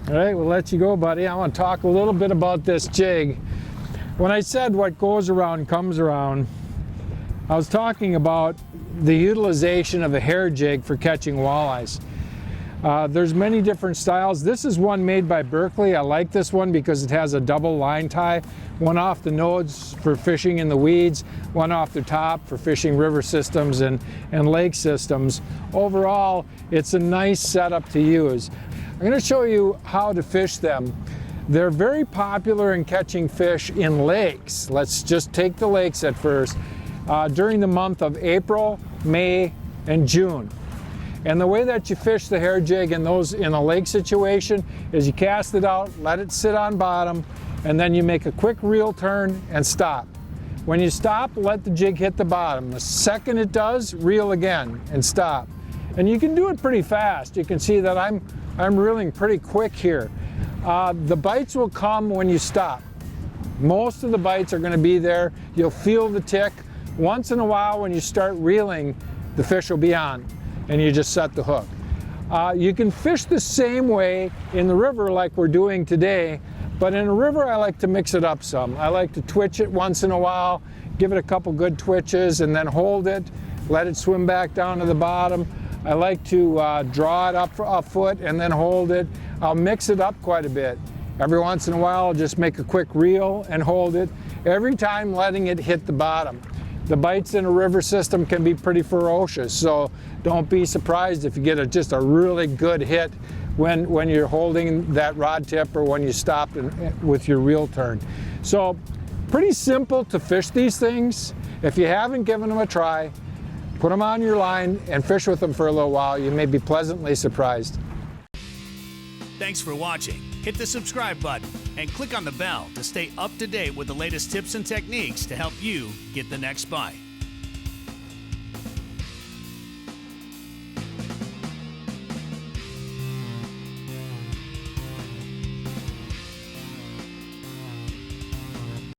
All right, we'll let you go, buddy. I want to talk a little bit about this jig. When I said what goes around comes around, I was talking about the utilization of a hair jig for catching walleyes. There's many different styles. This is one made by Berkley. I like this one because it has a double line tie, one off the nose for fishing in the weeds, one off the top for fishing river systems and lake systems. Overall, it's a nice setup to use. I'm going to show you how to fish them. They're very popular in catching fish in lakes. Let's just take the lakes at first. During the month of April, May, and June. And the way that you fish the hair jig in a lake situation is you cast it out, let it sit on bottom, and then you make a quick reel turn and stop. When you stop, let the jig hit the bottom. The second it does, reel again and stop. And you can do it pretty fast. You can see that I'm reeling pretty quick here. The bites will come when you stop. Most of the bites are going to be there. You'll feel the tick. Once in a while when you start reeling, the fish will be on and you just set the hook. You can fish the same way in the river like we're doing today, but in a river I like to mix it up some. I like to twitch it once in a while, give it a couple good twitches and then hold it, let it swim back down to the bottom. I like to draw it up a foot and then hold it. I'll mix it up quite a bit. Every once in a while I'll just make a quick reel and hold it, every time letting it hit the bottom. The bites in a river system can be pretty ferocious, so don't be surprised if you get just a really good hit when you're holding that rod tip or when you stop with your reel turn. So pretty simple to fish these things. If you haven't given them a try, put them on your line and fish with them for a little while. You may be pleasantly surprised. Thanks for watching. Hit the subscribe button and click on the bell to stay up to date with the latest tips and techniques to help you get the next bite.